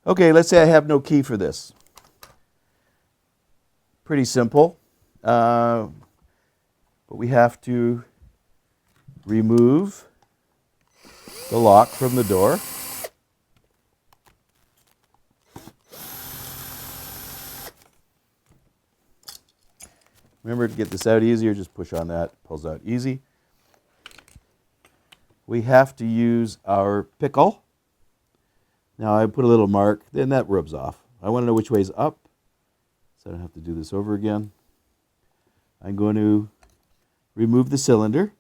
Okay, let's say I have no key for this. Pretty simple, but we have to remove the lock from the door. Remember, to get this out easier, just push on that, pulls out easy. We have to use our pickle. Now I put a little mark, then that rubs off. I want to know which way is up, so I don't have to do this over again. I'm going to remove the cylinder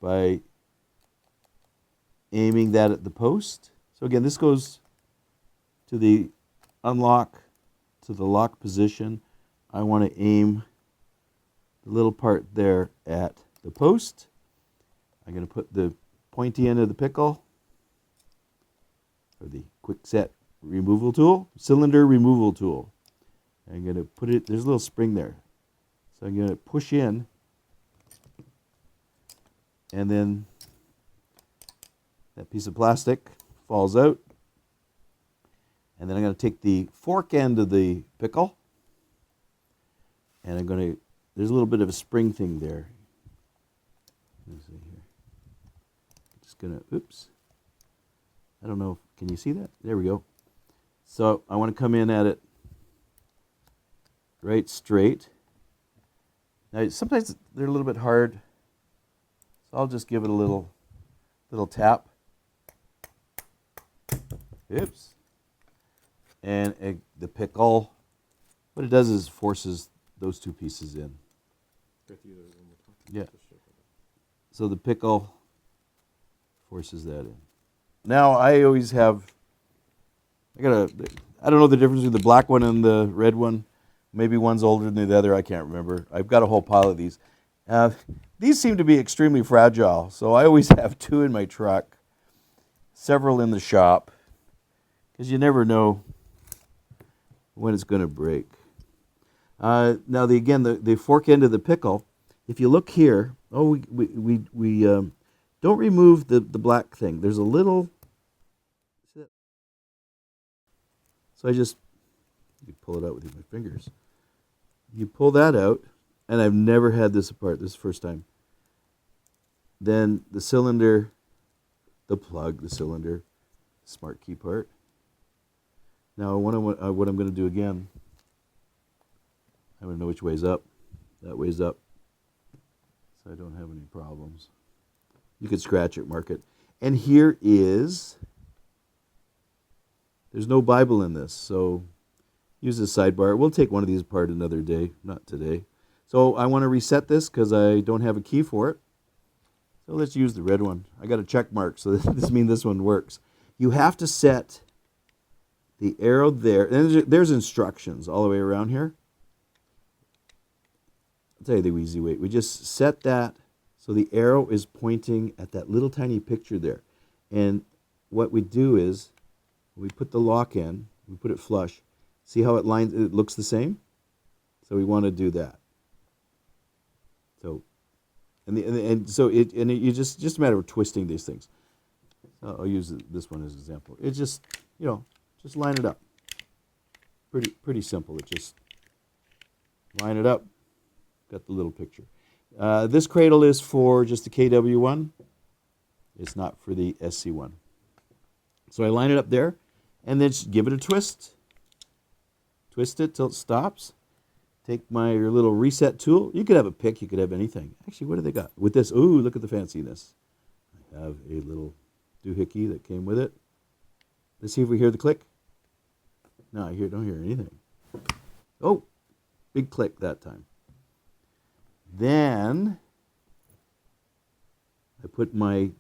by aiming that at the post. So again, this goes to the unlock, to the lock position. I want to aim the little part there at the post. I'm going to put the pointy end of the pickle, or the Kwikset removal tool, cylinder removal tool. I'm going to put it, there's a little spring there. So I'm going to push in, and then that piece of plastic falls out. And then I'm going to take the fork end of the pickle, and I'm going to, there's a little bit of a spring thing there. Let's see here. Just going to, oops. I don't know, can you see that? There we go. So I want to come in at it right straight. Now sometimes they're a little bit hard, so I'll just give it a little tap. Oops. And the pickle, what it does is forces those two pieces in. Yeah. So the pickle forces that in. Now I always have, I don't know the difference between the black one and the red one. Maybe one's older than the other, I can't remember. I've got a whole pile of these. These seem to be extremely fragile, so I always have 2 in my truck, several in the shop, because you never know when it's going to break. Now, the fork end of the pickle, if you look here, we don't remove the black thing. There's a little, so I just, you pull it out with my fingers. You pull that out, and I've never had this apart. This is the first time. Then the cylinder, the plug, the cylinder, smart key part. Now, what I'm going to do again, I want to know which way's up. That way's up, so I don't have any problems. You could scratch it, mark it. And here is, there's no Bible in this, so use the sidebar. We'll take one of these apart another day, not today. So I want to reset this because I don't have a key for it. So let's use the red one. I got a check mark, so this means this one works. You have to set the arrow there. And there's instructions all the way around here. I'll tell you the easy way. We just set that so the arrow is pointing at that little tiny picture there. And what we do is we put the lock in, we put it flush. See how it lines, it looks the same? So we want to do that. So, you just a matter of twisting these things. I'll use this one as an example. It just, just line it up. Pretty simple. It just line it up. Got the little picture. This cradle is for just the KW1. It's not for the SC1. So I line it up there, and then just give it a twist. Twist it till it stops. Take my little reset tool. You could have a pick. You could have anything. Actually, what do they got? With this, ooh, look at the fanciness. I have a little doohickey that came with it. Let's see if we hear the click. No, I don't hear anything. Oh, big click that time. Then I put my, I'm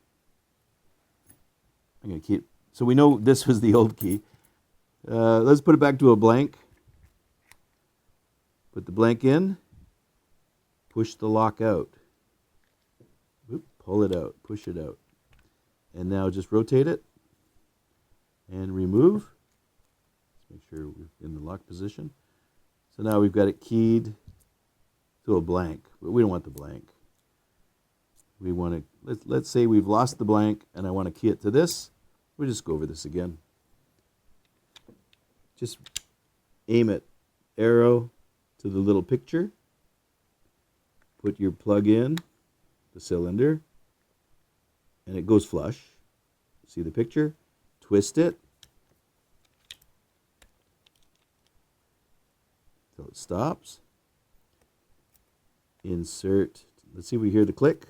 going to keep, so we know this was the old key. Let's put it back to a blank. Put the blank in, push the lock out. Oop, pull it out, push it out. And now just rotate it and remove. Let's make sure we're in the lock position. So now we've got it keyed to a blank, but we don't want the blank. We want to, let's say we've lost the blank and I want to key it to this. We'll just go over this again. Just aim it, arrow to the little picture. Put your plug in the cylinder, and it goes flush. See the picture? Twist it till it stops. Insert. Let's see if we hear the click.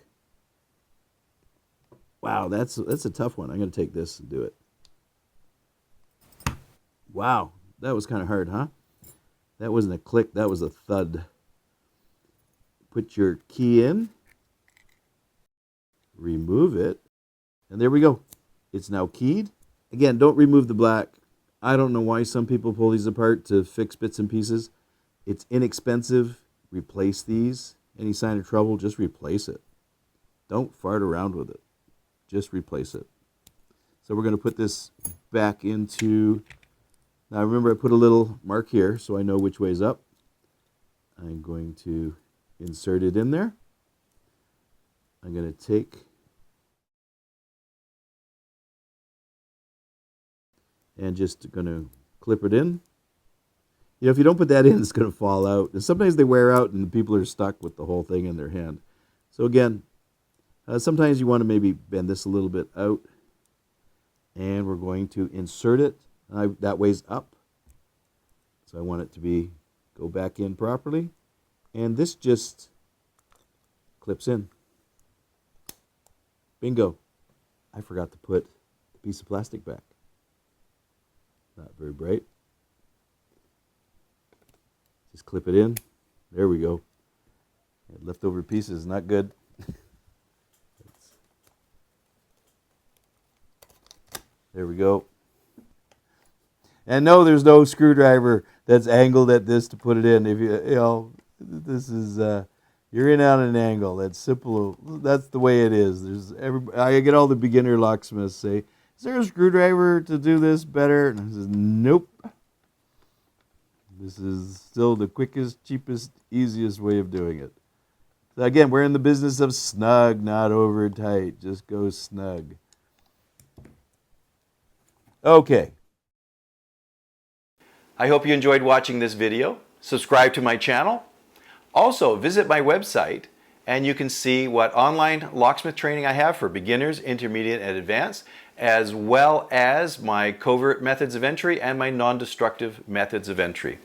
Wow, that's a tough one. I'm going to take this and do it. Wow, that was kind of hard, huh? That wasn't a click, that was a thud. Put your key in, remove it, and there we go. It's now keyed. Again, don't remove the black. I don't know why some people pull these apart to fix bits and pieces. It's inexpensive. Replace these. Any sign of trouble, just replace it. Don't fart around with it. Just replace it. So we're going to put this back into... Now remember, I put a little mark here so I know which way is up. I'm going to insert it in there. I'm going to take and just going to clip it in. You know, if you don't put that in, it's going to fall out. And sometimes they wear out and people are stuck with the whole thing in their hand. So again, sometimes you want to maybe bend this a little bit out. And we're going to insert it. That way's up. So I want it to go back in properly. And this just clips in. Bingo. I forgot to put the piece of plastic back. Not very bright. Just clip it in. There we go. Leftover pieces, not good. There we go. And no, there's no screwdriver that's angled at this to put it in. If this is you're in on an angle. That's simple. That's the way it is. I get all the beginner locksmiths say, "Is there a screwdriver to do this better?" And I says, "Nope. This is still the quickest, cheapest, easiest way of doing it." So again, we're in the business of snug, not over tight. Just go snug. Okay. I hope you enjoyed watching this video. Subscribe to my channel. Also, visit my website and you can see what online locksmith training I have for beginners, intermediate, and advanced, as well as my covert methods of entry and my non-destructive methods of entry.